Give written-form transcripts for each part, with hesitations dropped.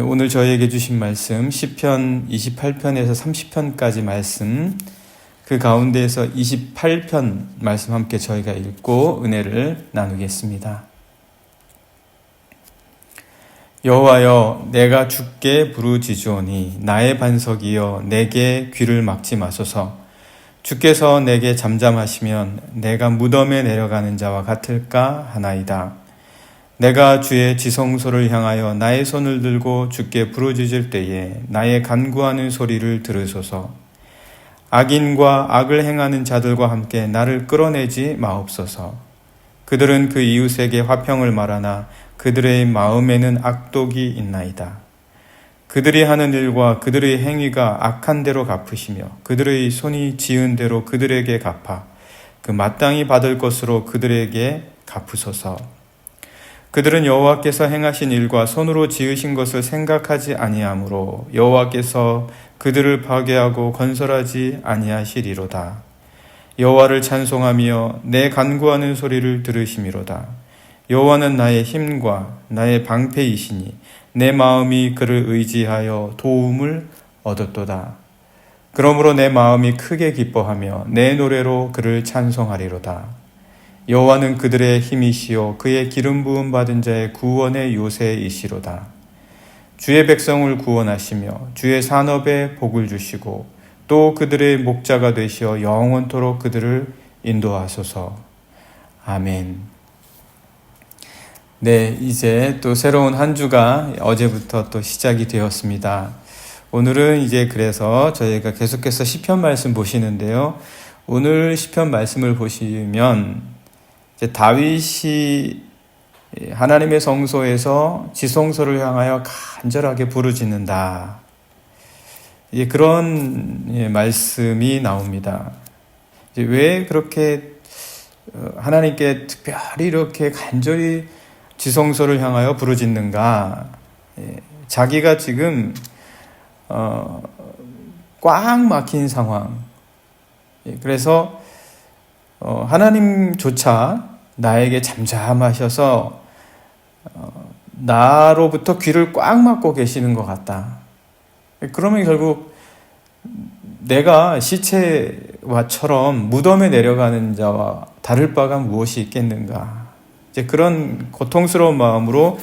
오늘 저희에게 주신 말씀 시편 28편에서 30편까지 말씀, 그 가운데에서 28편 말씀 함께 저희가 읽고 은혜를 나누겠습니다. 여호와여, 내가 주께 부르짖으오니 나의 반석이여 내게 귀를 막지 마소서. 주께서 내게 잠잠하시면 내가 무덤에 내려가는 자와 같을까 하나이다. 내가 주의 지성소를 향하여 나의 손을 들고 주께 부르짖을 때에 나의 간구하는 소리를 들으소서. 악인과 악을 행하는 자들과 함께 나를 끌어내지 마옵소서. 그들은 그 이웃에게 화평을 말하나 그들의 마음에는 악독이 있나이다. 그들이 하는 일과 그들의 행위가 악한 대로 갚으시며 그들의 손이 지은 대로 그들에게 갚아 그 마땅히 받을 것으로 그들에게 갚으소서. 그들은 여호와께서 행하신 일과 손으로 지으신 것을 생각하지 아니하므로 여호와께서 그들을 파괴하고 건설하지 아니하시리로다. 여호와를 찬송하며 내 간구하는 소리를 들으시미로다. 여호와는 나의 힘과 나의 방패이시니 내 마음이 그를 의지하여 도움을 얻었도다. 그러므로 내 마음이 크게 기뻐하며 내 노래로 그를 찬송하리로다. 여호와는 그들의 힘이시요 그의 기름 부음 받은 자의 구원의 요새이시로다. 주의 백성을 구원하시며 주의 산업에 복을 주시고 또 그들의 목자가 되시어 영원토록 그들을 인도하소서. 아멘. 네, 이제 또 새로운 한 주가 어제부터 또 시작이 되었습니다. 오늘은 이제 그래서 저희가 계속해서 시편 말씀 보시는데요. 오늘 시편 말씀을 보시면 이제 다윗이 하나님의 성소에서 지성소를 향하여 간절하게 부르짖는다. 그런 말씀이 나옵니다. 이제 왜 그렇게 하나님께 특별히 이렇게 간절히 지성소를 향하여 부르짖는가? 자기가 지금 꽉 막힌 상황. 그래서 하나님조차 나에게 잠잠하셔서 나로부터 귀를 꽉 막고 계시는 것 같다. 그러면 결국 내가 시체와처럼 무덤에 내려가는 자와 다를 바가 무엇이 있겠는가. 이제 그런 고통스러운 마음으로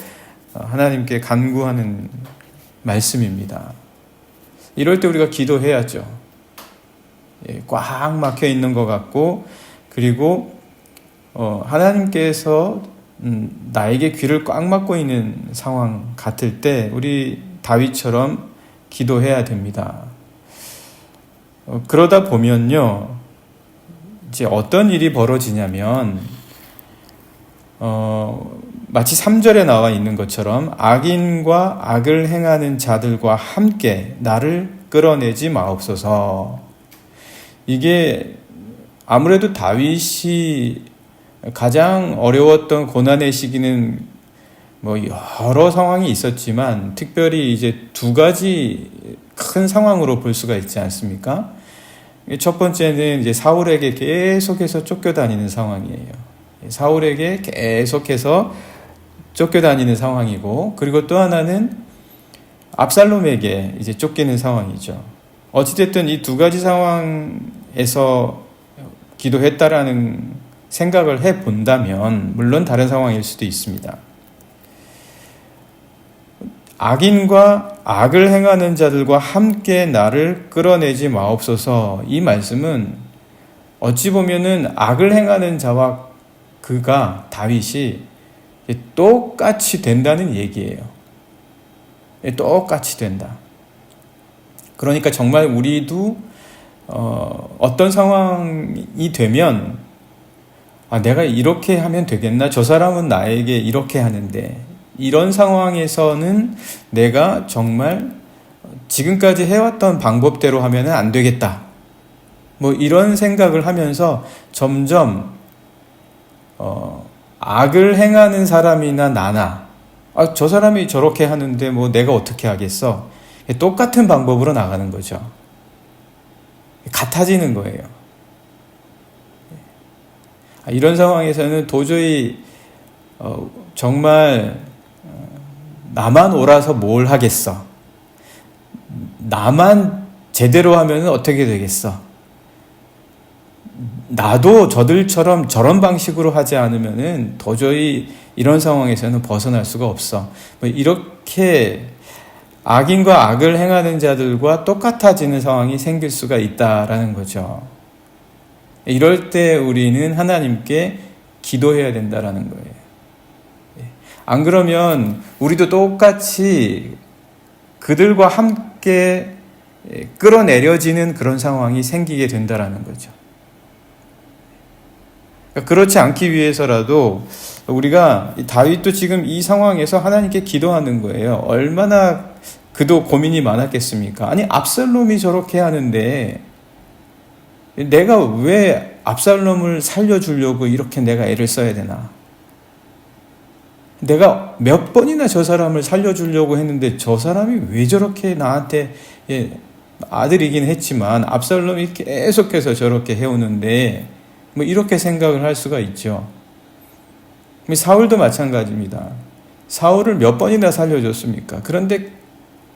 하나님께 간구하는 말씀입니다. 이럴 때 우리가 기도해야죠. 꽉 막혀 있는 것 같고, 그리고 하나님께서 나에게 귀를 꽉 막고 있는 상황 같을 때 우리 다윗처럼 기도해야 됩니다. 그러다 보면요, 이제 어떤 일이 벌어지냐면 마치 3절에 나와 있는 것처럼 악인과 악을 행하는 자들과 함께 나를 끌어내지 마옵소서. 이게 아무래도 다윗이 가장 어려웠던 고난의 시기는 여러 상황이 있었지만 특별히 이제 두 가지 큰 상황으로 볼 수가 있지 않습니까? 첫 번째는 이제 사울에게 계속해서 쫓겨다니는 상황이에요. 사울에게 계속해서 쫓겨다니는 상황이고, 그리고 또 하나는 압살롬에게 이제 쫓기는 상황이죠. 어찌됐든 이 두 가지 상황에서 기도했다라는 생각을 해본다면 물론 다른 상황일 수도 있습니다. 악인과 악을 행하는 자들과 함께 나를 끌어내지 마옵소서. 이 말씀은 어찌 보면은 악을 행하는 자와 그가 다윗이 똑같이 된다는 얘기예요. 똑같이 된다. 그러니까 정말 우리도 어떤 상황이 되면 내가 이렇게 하면 되겠나? 저 사람은 나에게 이렇게 하는데 이런 상황에서는 내가 정말 지금까지 해왔던 방법대로 하면 안 되겠다. 이런 생각을 하면서 점점 악을 행하는 사람이나 나나 저 사람이 저렇게 하는데 내가 어떻게 하겠어? 똑같은 방법으로 나가는 거죠. 같아지는 거예요. 이런 상황에서는 도저히 정말 나만 옳아서 뭘 하겠어? 나만 제대로 하면 어떻게 되겠어? 나도 저들처럼 저런 방식으로 하지 않으면은 도저히 이런 상황에서는 벗어날 수가 없어. 이렇게 악인과 악을 행하는 자들과 똑같아지는 상황이 생길 수가 있다라는 거죠. 이럴 때 우리는 하나님께 기도해야 된다라는 거예요. 안 그러면 우리도 똑같이 그들과 함께 끌어내려지는 그런 상황이 생기게 된다라는 거죠. 그렇지 않기 위해서라도 우리가 다윗도 지금 이 상황에서 하나님께 기도하는 거예요. 얼마나 그도 고민이 많았겠습니까? 아니, 압살롬이 저렇게 하는데 내가 왜 압살롬을 살려주려고 이렇게 내가 애를 써야 되나? 내가 몇 번이나 저 사람을 살려주려고 했는데 저 사람이 왜 저렇게 나한테, 아들이긴 했지만 압살롬이 계속해서 저렇게 해오는데 이렇게 생각을 할 수가 있죠. 사울도 마찬가지입니다. 사울을 몇 번이나 살려줬습니까? 그런데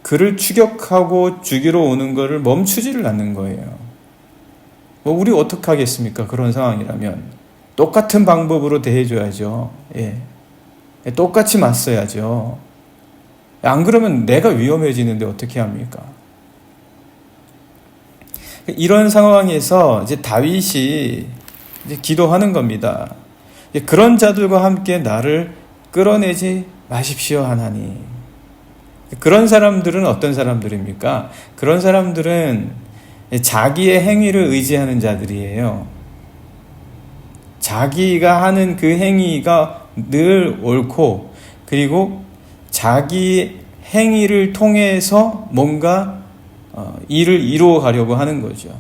그를 추격하고 죽이러 오는 것을 멈추지를 않는 거예요. 우리 어떻게 하겠습니까? 그런 상황이라면 똑같은 방법으로 대해줘야죠. 똑같이 맞서야죠. 안 그러면 내가 위험해지는데 어떻게 합니까? 이런 상황에서 이제 다윗이 이제 기도하는 겁니다. 그런 자들과 함께 나를 끌어내지 마십시오, 하나님. 그런 사람들은 어떤 사람들입니까? 그런 사람들은 자기의 행위를 의지하는 자들이에요. 자기가 하는 그 행위가 늘 옳고, 그리고 자기 행위를 통해서 뭔가 일을 이루어 가려고 하는 거죠.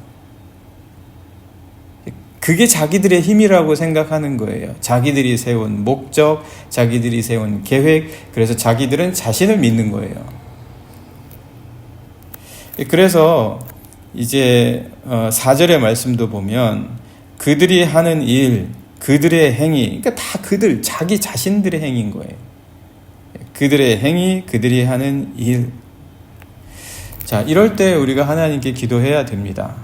그게 자기들의 힘이라고 생각하는 거예요. 자기들이 세운 목적, 자기들이 세운 계획, 그래서 자기들은 자신을 믿는 거예요. 그래서 이제 4절의 말씀도 보면 그들이 하는 일, 그들의 행위, 그러니까 다 자기 자신들의 행위인 거예요. 그들의 행위, 그들이 하는 일. 자, 이럴 때 우리가 하나님께 기도해야 됩니다.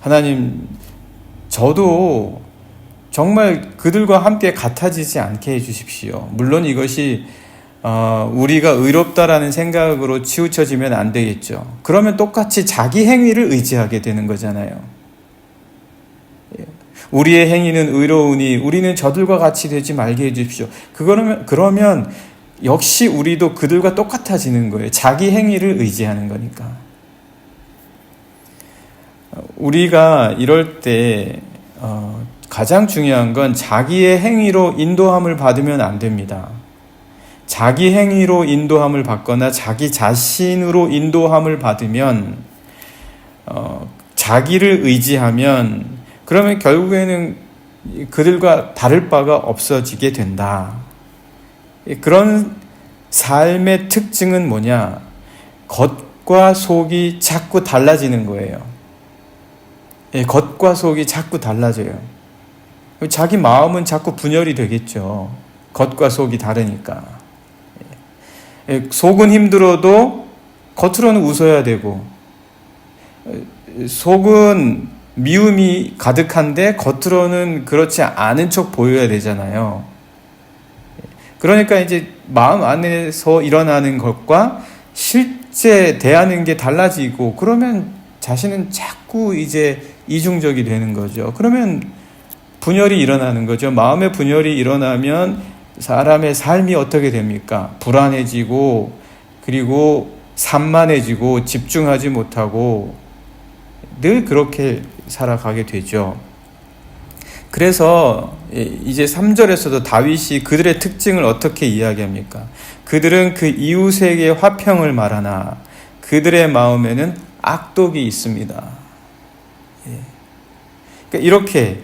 하나님, 저도 정말 그들과 함께 같아지지 않게 해주십시오. 물론 이것이 우리가 의롭다라는 생각으로 치우쳐지면 안 되겠죠. 그러면 똑같이 자기 행위를 의지하게 되는 거잖아요. 우리의 행위는 의로우니 우리는 저들과 같이 되지 말게 해주십시오. 그러면 역시 우리도 그들과 똑같아지는 거예요. 자기 행위를 의지하는 거니까. 우리가 이럴 때 가장 중요한 건 자기의 행위로 인도함을 받으면 안 됩니다. 자기 행위로 인도함을 받거나 자기 자신으로 인도함을 받으면 자기를 의지하면 그러면 결국에는 그들과 다를 바가 없어지게 된다. 그런 삶의 특징은 뭐냐? 겉과 속이 자꾸 달라지는 거예요. 겉과 속이 자꾸 달라져요. 자기 마음은 자꾸 분열이 되겠죠. 겉과 속이 다르니까. 속은 힘들어도 겉으로는 웃어야 되고, 속은 미움이 가득한데 겉으로는 그렇지 않은 척 보여야 되잖아요. 그러니까 이제 마음 안에서 일어나는 것과 실제 대하는 게 달라지고, 그러면 자신은 자꾸 이제 이중적이 되는 거죠. 그러면 분열이 일어나는 거죠. 마음의 분열이 일어나면 사람의 삶이 어떻게 됩니까? 불안해지고, 그리고 산만해지고, 집중하지 못하고, 늘 그렇게 살아가게 되죠. 그래서 이제 3절에서도 다윗이 그들의 특징을 어떻게 이야기합니까? 그들은 그 이웃에게 화평을 말하나 그들의 마음에는 악독이 있습니다. 그러니까 이렇게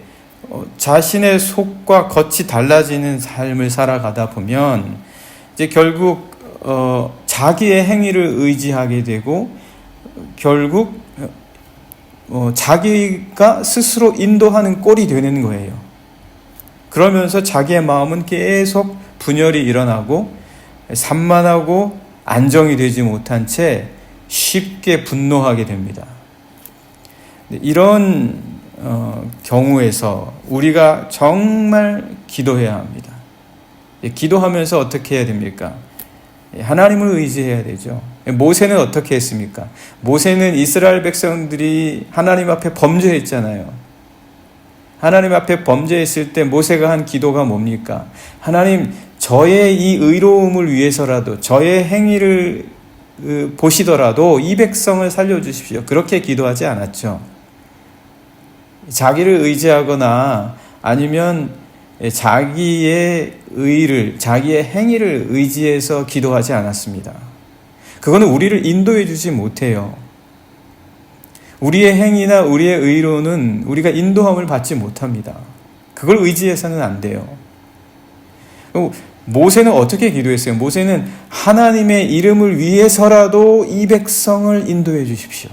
자신의 속과 겉이 달라지는 삶을 살아가다 보면 이제 결국 자기의 행위를 의지하게 되고 결국 자기가 스스로 인도하는 꼴이 되는 거예요. 그러면서 자기의 마음은 계속 분열이 일어나고 산만하고 안정이 되지 못한 채 쉽게 분노하게 됩니다. 이런 경우에서 우리가 정말 기도해야 합니다. 기도하면서 어떻게 해야 됩니까? 하나님을 의지해야 되죠. 모세는 어떻게 했습니까? 모세는 이스라엘 백성들이 하나님 앞에 범죄했잖아요. 하나님 앞에 범죄했을 때 모세가 한 기도가 뭡니까? 하나님, 저의 이 의로움을 위해서라도, 저의 행위를 보시더라도 이 백성을 살려주십시오. 그렇게 기도하지 않았죠. 자기를 의지하거나 아니면 자기의 의를, 자기의 행위를 의지해서 기도하지 않았습니다. 그거는 우리를 인도해 주지 못해요. 우리의 행위나 우리의 의로는 우리가 인도함을 받지 못합니다. 그걸 의지해서는 안 돼요. 모세는 어떻게 기도했어요? 모세는 하나님의 이름을 위해서라도 이 백성을 인도해 주십시오.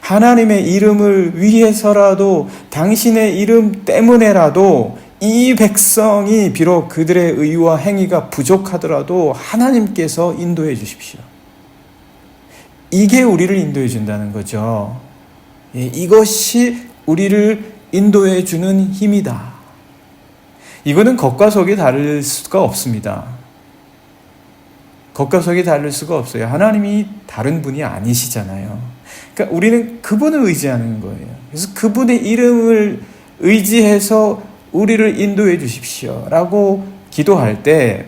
하나님의 이름을 위해서라도, 당신의 이름 때문에라도 이 백성이 비록 그들의 의와 행위가 부족하더라도 하나님께서 인도해 주십시오. 이게 우리를 인도해 준다는 거죠. 이것이 우리를 인도해 주는 힘이다. 이거는 겉과 속이 다를 수가 없습니다. 겉과 속이 다를 수가 없어요. 하나님이 다른 분이 아니시잖아요. 그러니까 우리는 그분을 의지하는 거예요. 그래서 그분의 이름을 의지해서 우리를 인도해 주십시오 라고 기도할 때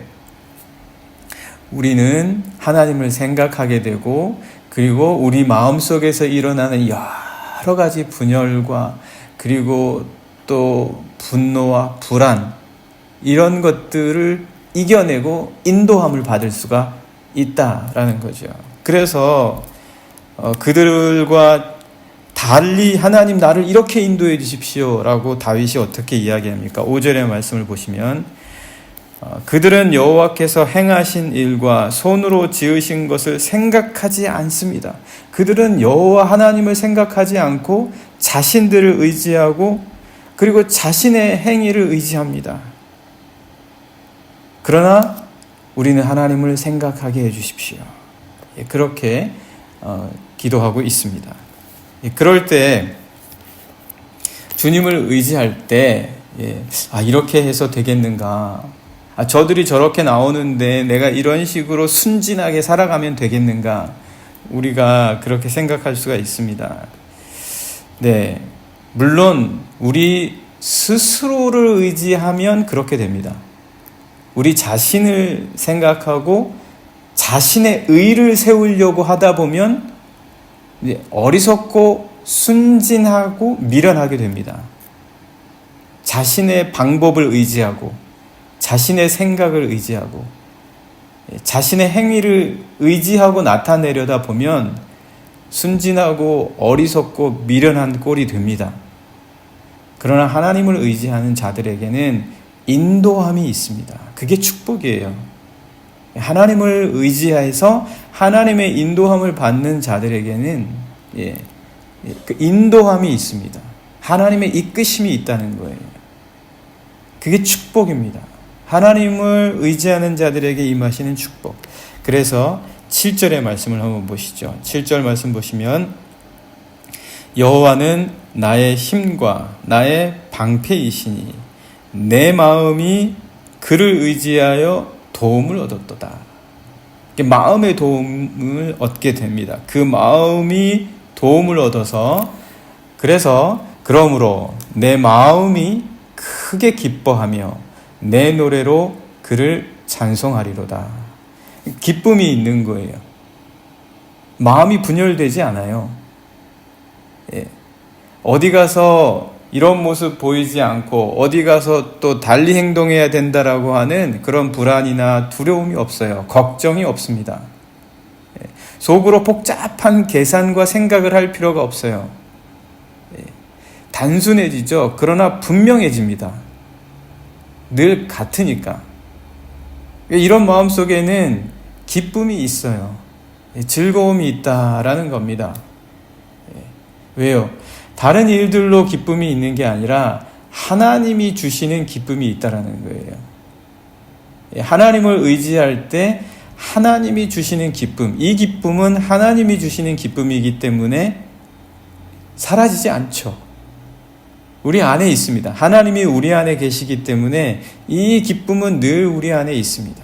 우리는 하나님을 생각하게 되고, 그리고 우리 마음속에서 일어나는 여러 가지 분열과 그리고 또 분노와 불안, 이런 것들을 이겨내고 인도함을 받을 수가 있다라는 거죠. 그래서 그들과 달리 하나님 나를 이렇게 인도해 주십시오 라고 다윗이 어떻게 이야기합니까? 5절의 말씀을 보시면 그들은 여호와께서 행하신 일과 손으로 지으신 것을 생각하지 않습니다. 그들은 여호와 하나님을 생각하지 않고 자신들을 의지하고 그리고 자신의 행위를 의지합니다. 그러나 우리는 하나님을 생각하게 해주십시오. 그렇게 기도하고 있습니다. 그럴 때 주님을 의지할 때 이렇게 해서 되겠는가? 저들이 저렇게 나오는데 내가 이런 식으로 순진하게 살아가면 되겠는가? 우리가 그렇게 생각할 수가 있습니다. 네, 물론 우리 스스로를 의지하면 그렇게 됩니다. 우리 자신을 생각하고 자신의 의를 세우려고 하다 보면 어리석고 순진하고 미련하게 됩니다. 자신의 방법을 의지하고 자신의 생각을 의지하고 자신의 행위를 의지하고 나타내려다 보면 순진하고 어리석고 미련한 꼴이 됩니다. 그러나 하나님을 의지하는 자들에게는 인도함이 있습니다. 그게 축복이에요. 하나님을 의지해서 하나님의 인도함을 받는 자들에게는 그 인도함이 있습니다. 하나님의 이끄심이 있다는 거예요. 그게 축복입니다. 하나님을 의지하는 자들에게 임하시는 축복. 그래서 7절의 말씀을 한번 보시죠. 7절 말씀 보시면 여호와는 나의 힘과 나의 방패이시니 내 마음이 그를 의지하여 도움을 얻었도다. 마음의 도움을 얻게 됩니다. 그 마음이 도움을 얻어서 그러므로 내 마음이 크게 기뻐하며 내 노래로 그를 찬송하리로다. 기쁨이 있는 거예요. 마음이 분열되지 않아요. 어디 가서 이런 모습 보이지 않고 어디 가서 또 달리 행동해야 된다라고 하는 그런 불안이나 두려움이 없어요. 걱정이 없습니다. 속으로 복잡한 계산과 생각을 할 필요가 없어요. 단순해지죠. 그러나 분명해집니다. 늘 같으니까. 이런 마음 속에는 기쁨이 있어요. 즐거움이 있다라는 겁니다. 왜요? 다른 일들로 기쁨이 있는 게 아니라 하나님이 주시는 기쁨이 있다라는 거예요. 하나님을 의지할 때 하나님이 주시는 기쁨, 이 기쁨은 하나님이 주시는 기쁨이기 때문에 사라지지 않죠. 우리 안에 있습니다. 하나님이 우리 안에 계시기 때문에 이 기쁨은 늘 우리 안에 있습니다.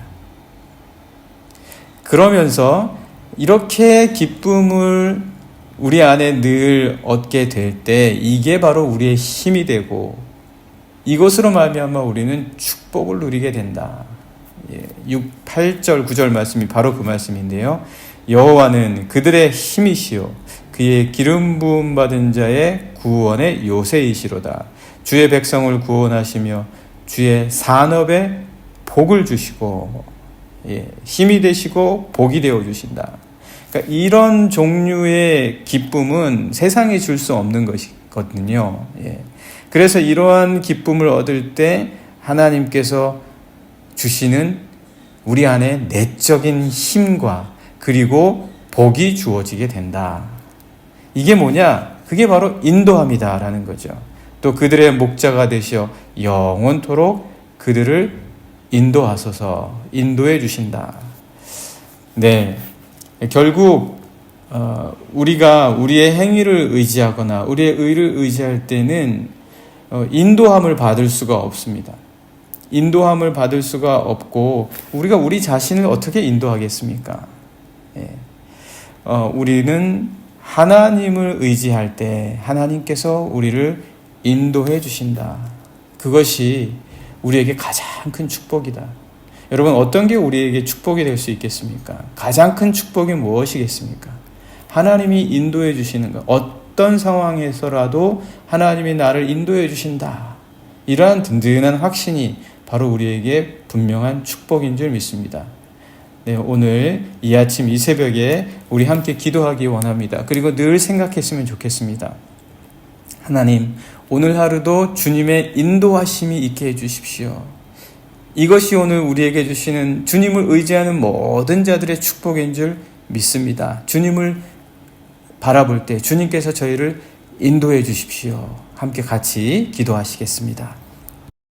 그러면서 이렇게 기쁨을 우리 안에 늘 얻게 될 때 이게 바로 우리의 힘이 되고 이것으로 말미암아 우리는 축복을 누리게 된다. 8절 9절 말씀이 바로 그 말씀인데요. 여호와는 그들의 힘이시요 그의 기름 부음 받은 자의 구원의 요새이시로다. 주의 백성을 구원하시며 주의 산업에 복을 주시고 힘이 되시고 복이 되어 주신다. 그러니까 이런 종류의 기쁨은 세상에 줄 수 없는 것이거든요. 그래서 이러한 기쁨을 얻을 때 하나님께서 주시는 우리 안에 내적인 힘과 그리고 복이 주어지게 된다. 이게 뭐냐? 그게 바로 인도함이다라는 거죠. 또 그들의 목자가 되시어 영원토록 그들을 인도하소서, 인도해 주신다. 네, 결국 우리가 우리의 행위를 의지하거나 우리의 의를 의지할 때는 인도함을 받을 수가 없습니다. 인도함을 받을 수가 없고 우리가 우리 자신을 어떻게 인도하겠습니까? 우리는 하나님을 의지할 때 하나님께서 우리를 인도해 주신다. 그것이 우리에게 가장 큰 축복이다. 여러분, 어떤 게 우리에게 축복이 될 수 있겠습니까? 가장 큰 축복이 무엇이겠습니까? 하나님이 인도해 주시는 것. 어떤 상황에서라도 하나님이 나를 인도해 주신다. 이러한 든든한 확신이 바로 우리에게 분명한 축복인 줄 믿습니다. 네, 오늘 이 아침 이 새벽에 우리 함께 기도하기 원합니다. 그리고 늘 생각했으면 좋겠습니다. 하나님, 오늘 하루도 주님의 인도하심이 있게 해주십시오. 이것이 오늘 우리에게 주시는 주님을 의지하는 모든 자들의 축복인 줄 믿습니다. 주님을 바라볼 때 주님께서 저희를 인도해 주십시오. 함께 같이 기도하시겠습니다.